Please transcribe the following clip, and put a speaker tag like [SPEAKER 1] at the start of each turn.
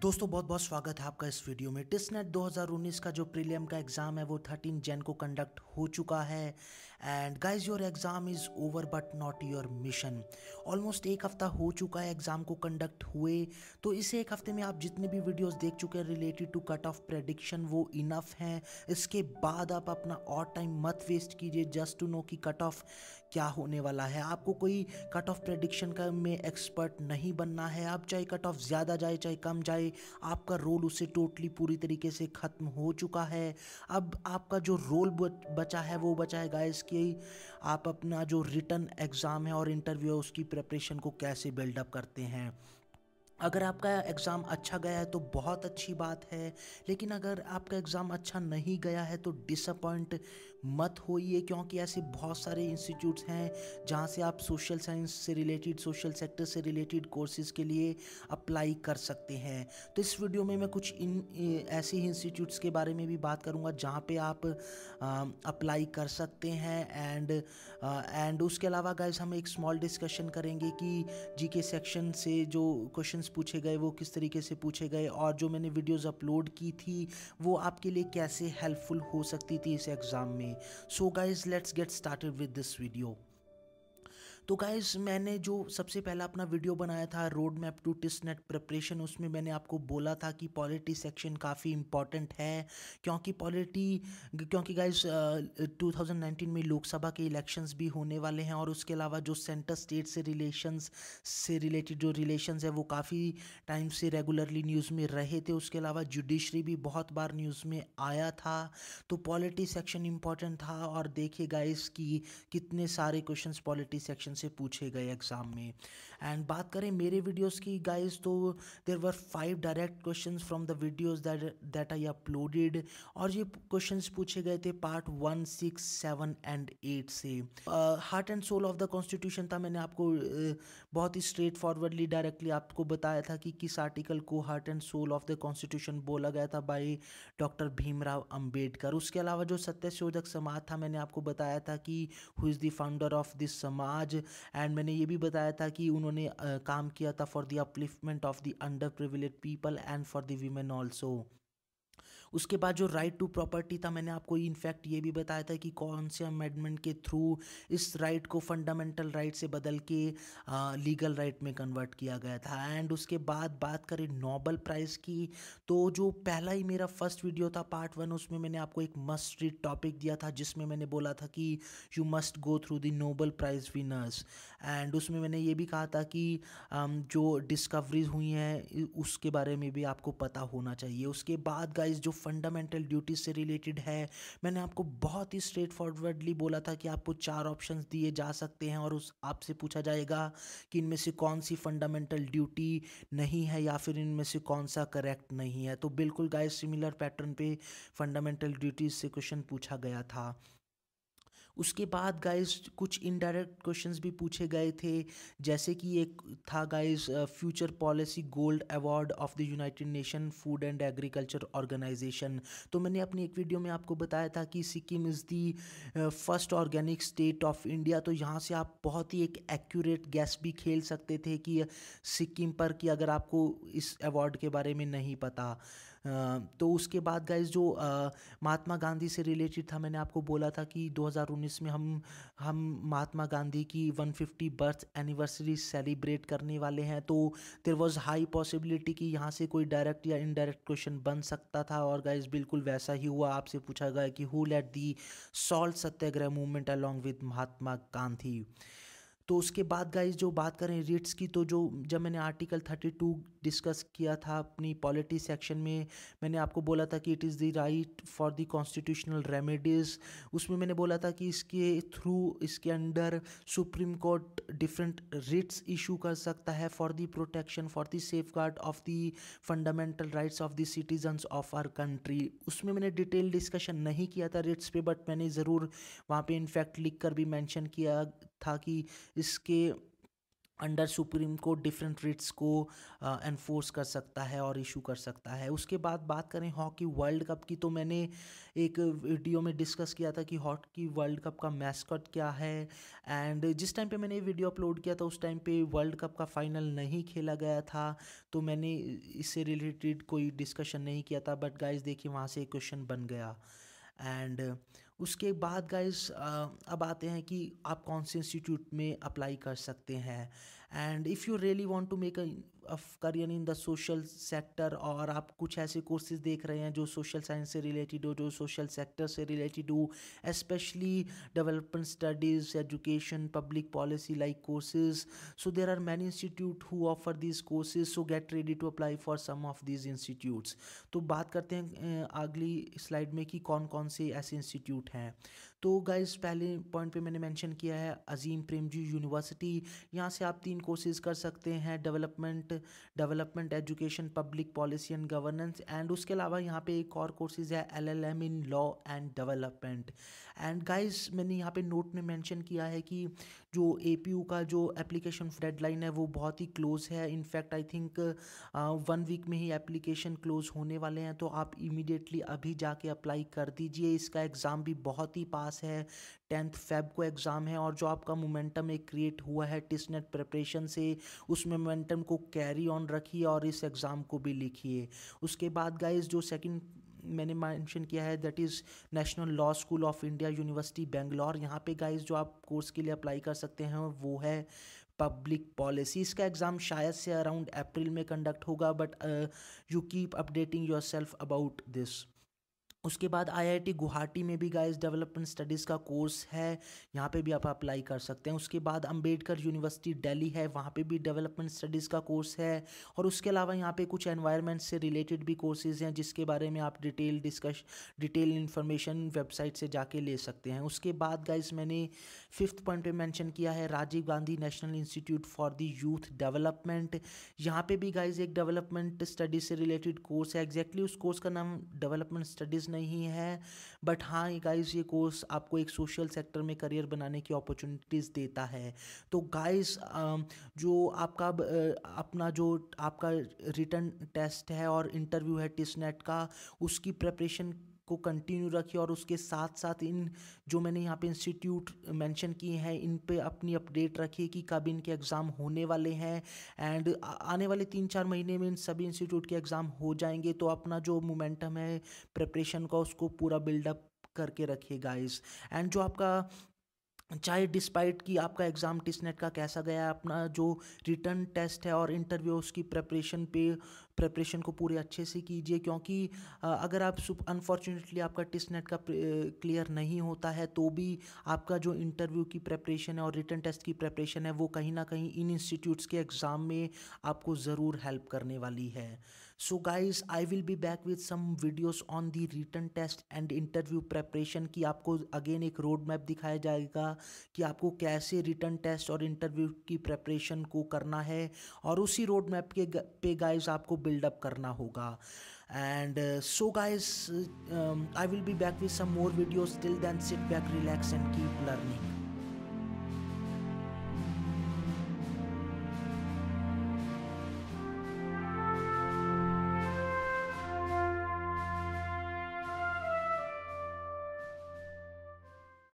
[SPEAKER 1] दोस्तों बहुत बहुत स्वागत है आपका इस वीडियो में। टिस्नेट 2019 का जो प्रीलिम का एग्ज़ाम है वो 13 जन को कंडक्ट हो चुका है। And guys your exam is over but not your mission. Almost एक हफ़्ता हो चुका है एग्ज़ाम को कंडक्ट हुए। तो इस एक हफ़्ते में आप जितने भी वीडियोस देख चुके हैं related to cut off prediction वो इनफ हैं। इसके बाद आप अपना और टाइम मत वेस्ट कीजिए जस्ट टू नो कि कट ऑफ क्या होने वाला है। आपको कोई कट ऑफ प्रेडिक्शन का में एक्सपर्ट नहीं बनना है। आप चाहे कट ऑफ ज़्यादा जाए चाहे कम जाए, आपका रोल उससे टोटली पूरी तरीके से ख़त्म हो चुका है। अब आपका जो रोल बचा है वो बचा है गाइस कि आप अपना जो रिटन एग्ज़ाम है और इंटरव्यू है उसकी प्रिपरेशन को कैसे बिल्डअप करते हैं। अगर आपका एग्ज़ाम अच्छा गया है तो बहुत अच्छी बात है, लेकिन अगर आपका एग्ज़ाम अच्छा नहीं गया है तो डिसअपॉइंट मत होइए, क्योंकि ऐसे बहुत सारे इंस्टीट्यूट्स हैं जहाँ से आप सोशल साइंस से रिलेटेड, सोशल सेक्टर से रिलेटेड कोर्सेज के लिए अप्लाई कर सकते हैं। तो इस वीडियो में मैं कुछ ऐसे ही इंस्टीट्यूट्स के बारे में भी बात करूँगा जहाँ पे आप अप्लाई कर सकते हैं। एंड उसके अलावा गाइस हम एक स्मॉल डिस्कशन करेंगे कि जीके सेक्शन से जो क्वेश्चंस पूछे गए वो किस तरीके से पूछे गए, और जो मैंने वीडियोस अपलोड की थी वो आपके लिए कैसे हेल्पफुल हो सकती थी इस एग्ज़ाम में। So guys let's get started with this video. तो गाइस मैंने जो सबसे पहला अपना वीडियो बनाया था road map to TISSNET preparation, उसमें मैंने आपको बोला था कि पॉलिटी सेक्शन काफ़ी इंपॉर्टेंट है, क्योंकि गाइस 2019 में लोकसभा के इलेक्शंस भी होने वाले हैं, और उसके अलावा जो सेंटर स्टेट से रिलेशंस से रिलेटेड जो रिलेशंस है वो काफ़ी टाइम से रेगुलरली न्यूज़ में रहे थे। उसके अलावा जुडिशरी भी बहुत बार न्यूज़ में आया था। तो पॉलिटी सेक्शन इंपॉर्टेंट था, और देखिए गाइस कि कितने सारे क्वेश्चंस पॉलिटी सेक्शन से पूछे गए एग्जाम में। एंड बात करें मेरे वीडियोस की गाइस, तो there were 5 direct questions from the videos that I uploaded, और ये क्वेश्चंस पूछे गए थे पार्ट 1, 6, 7 एंड 8 से। Heart and soul of the constitution था, मैंने आपको बहुत ही स्ट्रेट फॉरवर्डली डायरेक्टली आपको बताया था कि किस आर्टिकल को heart and soul of the constitution बोला गया था बाय डॉक्टर भीमराव अंबेडकर। उसके अलावा जो सत्यशोधक समाज था मैंने आपको बताया था कि who is the founder of this समाज, एंड मैंने ये भी बताया था कि उन्होंने काम किया था for the upliftment of the under privilege people and for the women also. उसके बाद जो राइट टू प्रॉपर्टी था मैंने आपको इनफैक्ट ये भी बताया था कि कौन से अमेंडमेंट के थ्रू इस राइट को फंडामेंटल राइट से बदल के लीगल राइट में कन्वर्ट किया गया था। एंड उसके बाद बात करें नोबेल प्राइज़ की, तो जो पहला ही मेरा फर्स्ट वीडियो था पार्ट 1, उसमें मैंने आपको एक मस्ट रीड टॉपिक दिया था जिसमें मैंने बोला था कि you must go through the Nobel prize winners. And उसमें मैंने ये भी कहा था कि जो डिस्कवरीज हुई हैं उसके बारे में भी आपको पता होना चाहिए। उसके बाद गाइस जो फंडामेंटल ड्यूटीज से रिलेटेड है, मैंने आपको बहुत ही स्ट्रेट फॉरवर्डली बोला था कि आपको 4 ऑप्शंस दिए जा सकते हैं, और उस आपसे पूछा जाएगा कि इनमें से कौन सी फंडामेंटल ड्यूटी नहीं है या फिर इनमें से कौन सा करेक्ट नहीं है। तो बिल्कुल गाइस सिमिलर पैटर्न पे फंडामेंटल ड्यूटीज से क्वेश्चन पूछा गया था। उसके बाद गाइस कुछ इनडायरेक्ट क्वेश्चंस भी पूछे गए थे, जैसे कि एक था guys Future Policy Gold Award of the United Nation Food and Agriculture Organization. तो मैंने अपनी एक वीडियो में आपको बताया था कि Sikkim is the first organic state of India. तो यहाँ से आप बहुत ही एक एक्यूरेट गैस भी खेल सकते थे कि सिक्किम पर, कि अगर आपको इस अवार्ड के बारे में नहीं पता। तो उसके बाद गाइस जो महात्मा गांधी से रिलेटेड था, मैंने आपको बोला था कि 2019 में हम महात्मा गांधी की 150 बर्थ एनिवर्सरी सेलिब्रेट करने वाले हैं। तो देयर वाज हाई पॉसिबिलिटी कि यहाँ से कोई डायरेक्ट या इनडायरेक्ट क्वेश्चन बन सकता था, और गाइस बिल्कुल वैसा ही हुआ। आपसे पूछा गया कि who led the salt Satyagraha movement along with Mahatma Gandhi. तो उसके बाद गाइस जो बात करें रिट्स की, तो जो जब मैंने आर्टिकल 32 डिस्कस किया था अपनी पॉलिटी सेक्शन में, मैंने आपको बोला था कि it is the right for the constitutional remedies. उसमें मैंने बोला था कि इसके थ्रू, इसके under Supreme Court different writs issue कर सकता है for the protection, for the safeguard of the fundamental rights of the citizens of our country. उसमें मैंने डिटेल डिस्कशन नहीं किया था रिट्स पे, बट मैंने ज़रूर वहाँ पे इनफैक्ट लिख कर भी मेंशन किया था कि इसके under Supreme Court different writs को एनफोर्स कर सकता है और इशू कर सकता है। उसके बाद बात करें हॉकी वर्ल्ड कप की, तो मैंने एक वीडियो में डिस्कस किया था कि हॉकी वर्ल्ड कप का मैस्कॉट क्या है। एंड जिस टाइम पे मैंने ये वीडियो अपलोड किया था उस टाइम पे वर्ल्ड कप का फाइनल नहीं खेला गया था, तो मैंने इससे रिलेटेड कोई डिस्कशन नहीं किया था। बट गाइस देखिए वहाँ से एक क्वेश्चन बन गया। एंड उसके बाद गाइस अब आते हैं कि आप कौन से इंस्टीट्यूट में अप्लाई कर सकते हैं। And if you really want to make a career in the social sector, और आप कुछ ऐसे कोर्सेज देख रहे हैं जो सोशल साइंस से रिलेटेड हो, जो सोशल सेक्टर से रिलेटेड हो, specially development studies, education, public policy like courses, so there are many institute who offer these courses, so get ready to apply for some of these institutes. तो बात करते हैं अगली slide में कि कौन कौन से ऐसे इंस्टीट्यूट हैं। तो गाइस पहले पॉइंट पे मैंने मेंशन किया है अजीम प्रेमजी यूनिवर्सिटी। यहाँ से आप 3 कोर्सेज कर सकते हैं, development education, public policy and governance. And उसके अलावा यहाँ पे एक और कोर्सेज है LLM in law and development. And guys मैंने यहाँ पे नोट में मेंशन किया है कि जो APU का जो एप्लीकेशन डेडलाइन है वो बहुत ही क्लोज है। इनफैक्ट आई थिंक 1 वीक में ही एप्लीकेशन क्लोज होने वाले हैं, तो आप इमीडिएटली अभी जाके अप्लाई कर दीजिए। इसका एग्ज़ाम भी बहुत ही पास है, 10th फेब को एग्ज़ाम है। और जो आपका मोमेंटम एक क्रिएट हुआ है टिसनेट प्रिपरेशन से, उस मोमेंटम को कैरी ऑन रखिए और इस एग्ज़ाम को भी लिखिए। उसके बाद गाइस जो सेकंड मैंने मेंशन किया है that is national law school of India university Bangalore. यहाँ पे गाइस जो आप कोर्स के लिए अप्लाई कर सकते हैं वो है पब्लिक पॉलिसी। इसका एग्ज़ाम शायद से अराउंड अप्रैल में कंडक्ट होगा, but you keep updating your self about this. उसके बाद IIT गुवाहाटी में भी गाइस डेवलपमेंट स्टडीज़ का कोर्स है, यहाँ पे भी आप अप्लाई कर सकते हैं। उसके बाद अंबेडकर यूनिवर्सिटी दिल्ली है, वहाँ पे भी डेवलपमेंट स्टडीज़ का कोर्स है। और उसके अलावा यहाँ पे कुछ एनवायरनमेंट से रिलेटेड भी कोर्सेज़ हैं जिसके बारे में आप डिटेल इन्फॉर्मेशन वेबसाइट से जाके ले सकते हैं। उसके बाद गाइस मैंने 5th पॉइंट पे मेंशन किया है Rajiv Gandhi National Institute for the Youth Development. यहाँ पे भी गाइस एक डेवलपमेंट स्टडीज से रिलेटेड कोर्स है। एग्जैक्टली उस कोर्स का नाम डेवलपमेंट स्टडीज़ नहीं है, बट हाँ गाइस ये कोर्स आपको एक सोशल सेक्टर में करियर बनाने की अपॉर्चुनिटीज़ देता है। तो गाइस जो आपका अपना जो आपका रिटन टेस्ट है और इंटरव्यू है टिसनेट का, उसकी प्रिपरेशन को कंटिन्यू रखिए। और उसके साथ साथ इन जो मैंने यहाँ पे इंस्टीट्यूट मेंशन किए हैं इन पे अपनी अपडेट रखिए कि कब इनके एग्ज़ाम होने वाले हैं। एंड आने वाले 3-4 महीने में इन सभी इंस्टीट्यूट के एग्ज़ाम हो जाएंगे, तो अपना जो मोमेंटम है प्रिपरेशन का उसको पूरा बिल्डअप करके रखिए गाइस। एंड जो आपका चाहे डिस्पाइट कि आपका एग्ज़ाम टिसनेट का कैसा गया, अपना जो रिटर्न टेस्ट है और इंटरव्यू उसकी प्रिपरेशन को पूरे अच्छे से कीजिए। क्योंकि अगर आप अनफॉर्चुनेटली आपका टिसनेट का क्लियर नहीं होता है तो भी आपका जो इंटरव्यू की प्रिपरेशन है और रिटर्न टेस्ट की प्रिपरेशन है वो कहीं ना कहीं इन इंस्टीट्यूट्स के एग्ज़ाम में आपको ज़रूर हेल्प करने वाली है। So guys I will be back with some videos on the written test and interview preparation की आपको अगेन एक रोड मैप दिखाया जाएगा कि आपको कैसे रिटर्न टेस्ट और इंटरव्यू की प्रिपरेशन को करना है, और उसी रोड मैप के पे गाइज आपको बिल्डअप करना होगा। And so guys I will be back with some more videos, till then sit back, relax and keep learning.